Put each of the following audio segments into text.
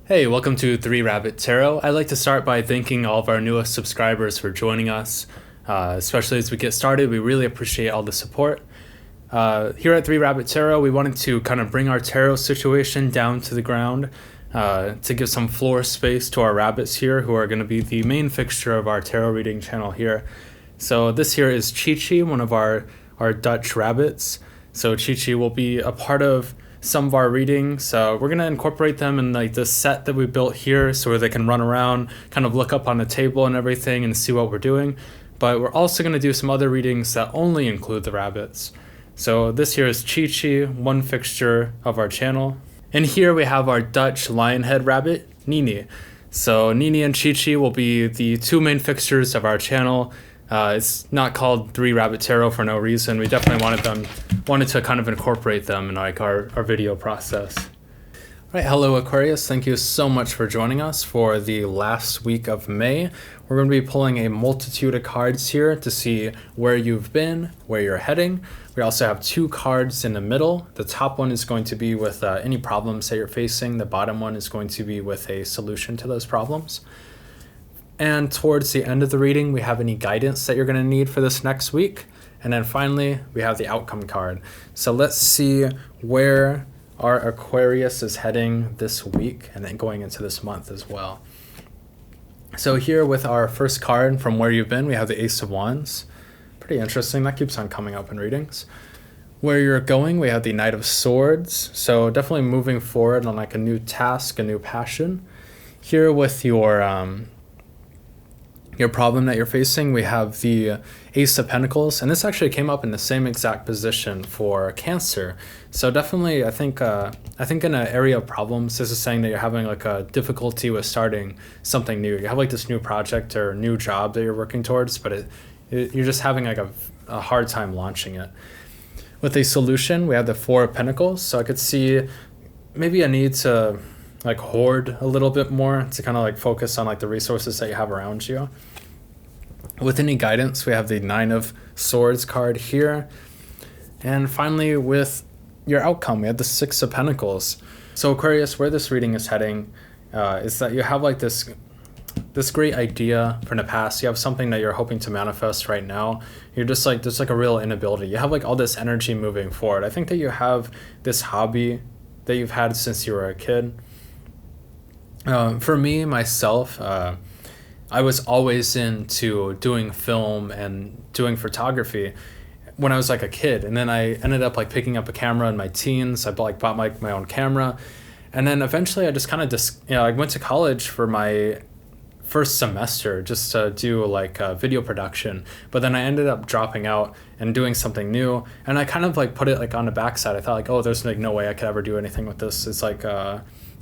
Hey, welcome to 3 Rabbit Tarot. I'd like to start by thanking all of our newest subscribers for joining us, especially as we get started. We really appreciate all the support. Here at 3 Rabbit Tarot, we wanted to kind of bring our tarot situation down to the ground to give some floor space to our rabbits here, who are going to be the main fixture of our tarot reading channel here. So this here is Chi-Chi, one of our Dutch rabbits. So Chi-Chi will be a part of some of our readings. So we're going to incorporate them in like this set that we built here so where they can run around, kind of look up on the table and everything and see what we're doing. But we're also going to do some other readings that only include the rabbits. So this here is Chi-Chi, one fixture of our channel. And here we have our Dutch lionhead rabbit, Nini. So Nini and Chi-Chi will be the two main fixtures of our channel. It's not called 3 Rabbit Tarot for no reason. We definitely wanted to kind of incorporate them in like our video process. All right, hello Aquarius. Thank you so much for joining us for the last week of May. We're going to be pulling a multitude of cards here to see where you've been, where you're heading. We also have 2 cards in the middle. The top one is going to be with any problems that you're facing. The bottom one is going to be with a solution to those problems. And towards the end of the reading, we have any guidance that you're going to need for this next week. And then finally, we have the outcome card. So let's see where our Aquarius is heading this week and then going into this month as well. So here with our first card from where you've been, we have the Ace of Wands. Pretty interesting. That keeps on coming up in readings. Where you're going, we have the Knight of Swords. So definitely moving forward on like a new task, a new passion. Here with your problem that you're facing, we have the Ace of Pentacles, and this actually came up in the same exact position for Cancer. So definitely, I think in an area of problems, this is saying that you're having like a difficulty with starting something new. You have like this new project or new job that you're working towards, but you're just having like a hard time launching it. With a solution, we have the Four of Pentacles. So I could see maybe a need to like hoard a little bit more to kind of like focus on like the resources that you have around you. With any guidance, we have the Nine of Swords card here. And finally, with your outcome, we have the Six of Pentacles. So Aquarius, where this reading is heading is that you have like this great idea from the past. You have something that you're hoping to manifest right now. You're just like, there's like a real inability. You have like all this energy moving forward. I think that you have this hobby that you've had since you were a kid. For me, myself, I was always into doing film and doing photography when I was like a kid. And then I ended up like picking up a camera in my teens. I bought my own camera. And then eventually I just kind of I went to college for my first semester just to do like video production. But then I ended up dropping out and doing something new. And I kind of like put it like on the backside. I thought like, oh, there's like no way I could ever do anything with this. It's like,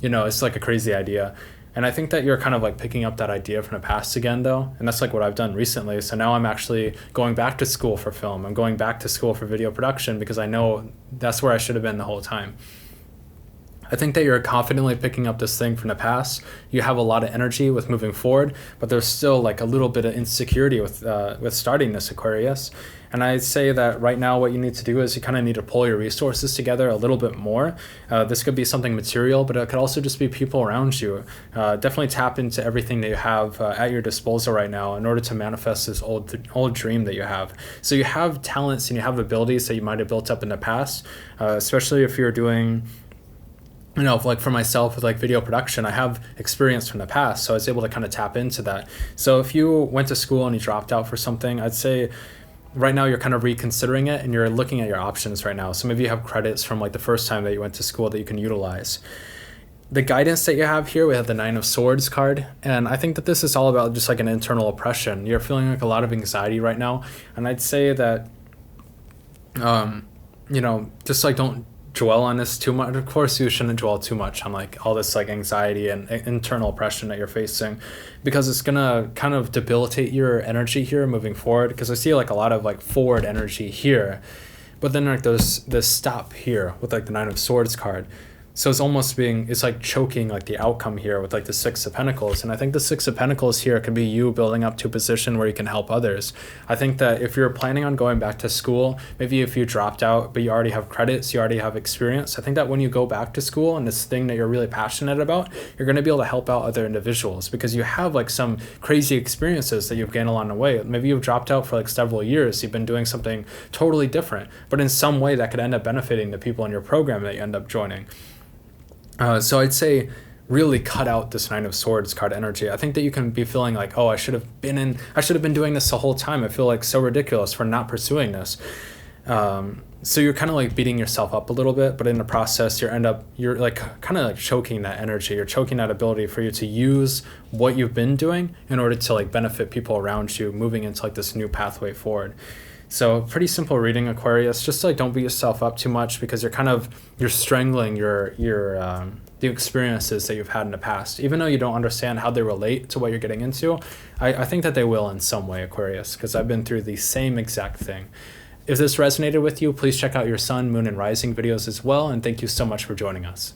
it's like a crazy idea. And I think that you're kind of like picking up that idea from the past again though. And that's like what I've done recently. So now I'm actually going back to school for film. I'm going back to school for video production because I know that's where I should have been the whole time. I think that you're confidently picking up this thing from the past. You have a lot of energy with moving forward, but there's still like a little bit of insecurity with starting this Aquarius. And I'd say that right now what you need to do is you kind of need to pull your resources together a little bit more. This could be something material, but it could also just be people around you. Definitely tap into everything that you have at your disposal right now in order to manifest this old dream that you have. So you have talents and you have abilities that you might have built up in the past, especially if you're doing, like for myself with like video production, I have experience from the past, so I was able to kind of tap into that. So if you went to school and you dropped out for something, I'd say right now you're kind of reconsidering it and you're looking at your options right now. So maybe you have credits from like the first time that you went to school that you can utilize. The guidance that you have here, we have the Nine of Swords card. And I think that this is all about just like an internal oppression. You're feeling like a lot of anxiety right now. And I'd say that, just like don't dwell on this too much. Of course, you shouldn't dwell too much on like all this like anxiety and internal oppression that you're facing, because it's gonna kind of debilitate your energy here moving forward. Because I see like a lot of like forward energy here, but then like there's this stop here with like the Nine of Swords card. So it's like choking like the outcome here with like the Six of Pentacles. And I think the Six of Pentacles here could be you building up to a position where you can help others. I think that if you're planning on going back to school, maybe if you dropped out, but you already have credits, you already have experience, I think that when you go back to school and this thing that you're really passionate about, you're going to be able to help out other individuals because you have like some crazy experiences that you've gained along the way. Maybe you've dropped out for like several years, you've been doing something totally different, but in some way that could end up benefiting the people in your program that you end up joining. So I'd say really cut out this Nine of Swords card energy. I think that you can be feeling like, oh, I should have been doing this the whole time. I feel like so ridiculous for not pursuing this. So you're kind of like beating yourself up a little bit, but in the process, you're like kind of like choking that energy. You're choking that ability for you to use what you've been doing in order to like benefit people around you, moving into like this new pathway forward. So pretty simple reading, Aquarius. Just like don't beat yourself up too much because you're strangling the experiences that you've had in the past. Even though you don't understand how they relate to what you're getting into, I think that they will in some way, Aquarius, because I've been through the same exact thing. If this resonated with you, please check out your sun, moon, and rising videos as well. And thank you so much for joining us.